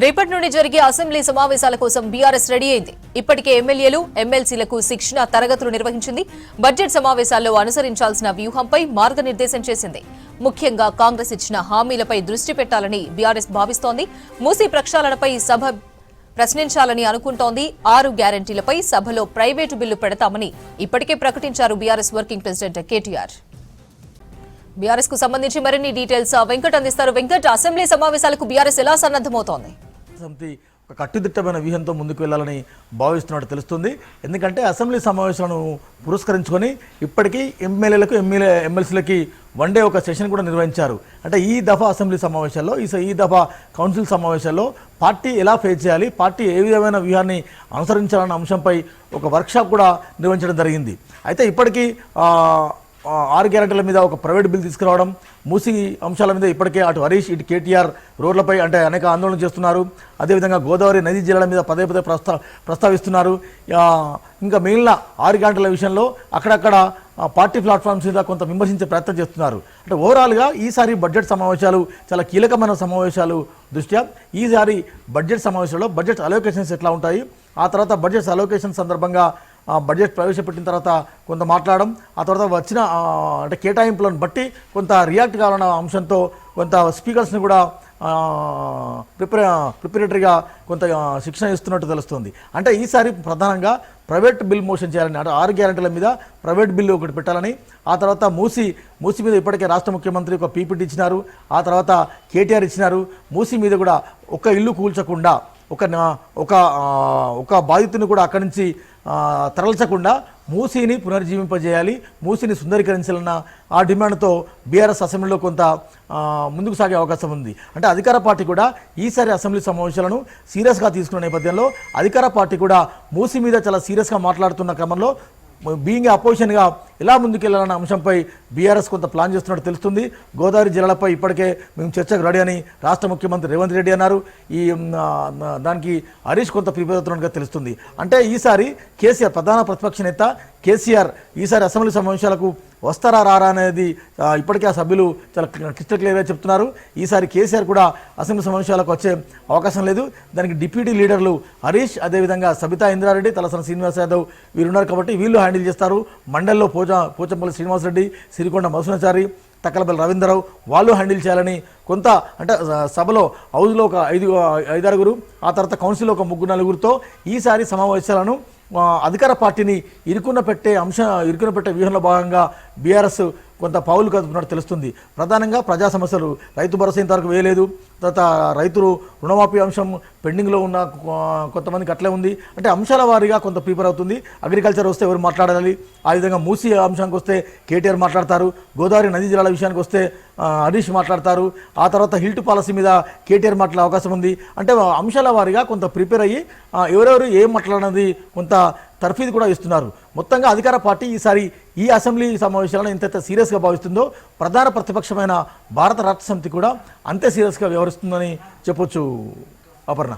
రేపటి నుండి జరిగే అసెంబ్లీ సమావేశాల కోసం బీఆర్ఎస్ రెడీ అయింది. ఇప్పటికే ఎమ్మెల్యేలు, ఎమ్మెల్సీలకు శిక్షణ తరగతులు నిర్వహించింది. బడ్జెట్ సమావేశాల్లో అనుసరించాల్సిన వ్యూహంపై మార్గనిర్దేశం చేసింది. ముఖ్యంగా కాంగ్రెస్ ఇచ్చిన హామీలపై దృష్టి పెట్టాలని బీఆర్ఎస్ భావిస్తోంది. మూసీ ప్రక్షాళనపై సభ ప్రశ్నించాలని అనుకుంటోంది. 6 గ్యారంటీలపై సభలో ప్రైవేటు బిల్లు పెడతామని ఇప్పటికే ప్రకటించారు BRS working president KTR. BRS కు సంబంధించి మరిన్ని డీటెయిల్స్ వెంకట్ అందిస్తారు. వెంకట్, అసెంబ్లీ సమావేశాలకు బీఆర్ఎస్ ఎలా సన్నద్దమవుతోంది? సమితి ఒక కట్టుదిట్టమైన వ్యూహంతో ముందుకు వెళ్లాలని భావిస్తున్నట్టు తెలుస్తుంది. ఎందుకంటే అసెంబ్లీ సమావేశాలను పురస్కరించుకొని ఇప్పటికీ ఎమ్మెల్యేలకు, ఎమ్మెల్సీలకి వన్డే ఒక సెషన్ కూడా నిర్వహించారు. అంటే ఈ దఫా అసెంబ్లీ సమావేశాల్లో, ఈ దఫా కౌన్సిల్ సమావేశాల్లో పార్టీ ఎలా ఫేస్ చేయాలి, పార్టీ ఏ విధమైన వ్యూహాన్ని అనుసరించాలన్న అంశంపై ఒక వర్క్షాప్ కూడా నిర్వహించడం జరిగింది. అయితే ఇప్పటికీ 6 గ్యారెంటీల మీద ఒక ప్రైవేట్ బిల్ తీసుకురావడం, మూసీ అంశాల మీద ఇప్పటికే అటు హరీష్, ఇటు కేటీఆర్ రోడ్లపై అంటే అనేక ఆందోళన చేస్తున్నారు. అదేవిధంగా గోదావరి నదీ జిల్లాల మీద పదే ప్రస్తావిస్తున్నారు. ఇంకా మిగిలిన 6 గ్యారెంటీల విషయంలో అక్కడక్కడ పార్టీ ప్లాట్ఫామ్స్ మీద కొంత విమర్శించే ప్రయత్నం చేస్తున్నారు. అంటే ఓవరాల్గా ఈసారి బడ్జెట్ సమావేశాలు చాలా కీలకమైన సమావేశాలు దృష్ట్యా ఈసారి బడ్జెట్ సమావేశాల్లో బడ్జెట్ అలోకేషన్స్ ఎట్లా ఉంటాయి, ఆ తర్వాత బడ్జెట్ అలోకేషన్ సందర్భంగా బడ్జెట్ ప్రవేశపెట్టిన తర్వాత కొంత మాట్లాడడం, ఆ తర్వాత వచ్చిన అంటే కేటాయింపులను బట్టి కొంత రియాక్ట్ కావాలన్న అంశంతో కొంత స్పీకర్స్ని కూడా ప్రిపరేటరీగా కొంత శిక్షణ ఇస్తున్నట్టు తెలుస్తుంది. అంటే ఈసారి ప్రధానంగా ప్రైవేట్ బిల్ మోషన్ చేయాలని, అంటే 6 గ్యారెంటీల మీద ప్రైవేట్ బిల్లు ఒకటి పెట్టాలని, ఆ తర్వాత మూసీ మీద ఇప్పటికే రాష్ట్ర ముఖ్యమంత్రి ఒక పీపీటీ ఇచ్చినారు, ఆ తర్వాత కేటీఆర్ ఇచ్చినారు. మూసీ మీద కూడా ఒక ఇల్లు కూల్చకుండా ఒక బాధితుని కూడా అక్కడి నుంచి తరలించకుండా మూసీని పునర్జీవింపజేయాలి, మూసీని సుందరీకరించాలన్న ఆ డిమాండ్తో బీఆర్ఎస్ అసెంబ్లీలో కొంత ముందుకు సాగే అవకాశం ఉంది. అంటే అధికార పార్టీ కూడా ఈసారి అసెంబ్లీ సమావేశాలను సీరియస్గా తీసుకున్న నేపథ్యంలో అధికార పార్టీ కూడా మూసీ మీద చాలా సీరియస్గా మాట్లాడుతున్న క్రమంలో బీయింగ్ అపోజిషన్గా ఎలా ముందుకెళ్లాలన్న అంశంపై బీఆర్ఎస్ కొంత ప్లాన్ చేస్తున్నట్టు తెలుస్తుంది. గోదావరి జిల్లాలపై ఇప్పటికే మేము చర్చకు రెడీ అని రాష్ట్ర ముఖ్యమంత్రి రేవంత్ రెడ్డి అన్నారు. దానికి హరీష్ కొంత ప్రిపేర్ అవుతున్నట్టుగా తెలుస్తుంది. అంటే ఈసారి కేసీఆర్, ప్రధాన ప్రతిపక్ష నేత కేసీఆర్ ఈసారి అసెంబ్లీ సమావేశాలకు వస్తారా రారా అనేది ఇప్పటికే ఆ సభ్యులు చాలా క్రిస్టల్ క్లియర్గా చెప్తున్నారు. ఈసారి కేసీఆర్ కూడా అసెంబ్లీ సమావేశాలకు వచ్చే అవకాశం లేదు. దానికి డిప్యూటీ లీడర్లు హరీష్, అదేవిధంగా సబితా ఇంద్రారెడ్డి, తలసాని శ్రీనివాస్ యాదవ్ వీరున్నారు కాబట్టి వీళ్ళు హ్యాండిల్ చేస్తారు. మండలిలో పోచంపల్లి శ్రీనివాసరెడ్డి, సిరికొండ మధుసూనాచారి, తక్కలపల్లి రవీంద్రరావు వాళ్ళు హ్యాండిల్ చేయాలని కొంత, అంటే సభలో హౌస్లో ఒక 5-6, ఆ తర్వాత కౌన్సిల్లో ఒక 3-4తో ఈసారి సమావేశాలను అధికార పార్టీని ఇరుకున పెట్టే వ్యూహంలో భాగంగా బీఆర్ఎస్ కొంత పావులు కదుపుతున్నట్టు తెలుస్తుంది. ప్రధానంగా ప్రజా సమస్యలు, రైతు భరోసా ఇంతవరకు వేయలేదు, తర్వాత రైతులు రుణమాఫీ అంశం పెండింగ్లో ఉన్న కొంతమందికి అట్లే ఉంది. అంటే అంశాల వారీగా కొంత ప్రిపేర్ అవుతుంది. అగ్రికల్చర్ వస్తే ఎవరు మాట్లాడాలి, ఆ విధంగా మూసీ అంశానికి వస్తే కేటీఆర్ మాట్లాడతారు, గోదావరి నదీ జిల్లాల విషయానికి వస్తే హరీష్ మాట్లాడతారు, ఆ తర్వాత హిల్ట్ పాలసీ మీద కేటీఆర్ మాట్లాడే అవకాశం ఉంది. అంటే అంశాల వారీగా కొంత ప్రిపేర్ అయ్యి ఎవరెవరు ఏం మాట్లాడినది కొంత తర్ఫీదు కూడా ఇస్తున్నారు. మొత్తంగా అధికార పార్టీ ఈసారి ఈ అసెంబ్లీ సమావేశాలను ఎంతైతే సీరియస్గా భావిస్తుందో ప్రధాన ప్రతిపక్షమైన భారత రాష్ట్ర సమితి కూడా అంతే సీరియస్గా వ్యవహరిస్తుందని చెప్పొచ్చు. అపర్ణ.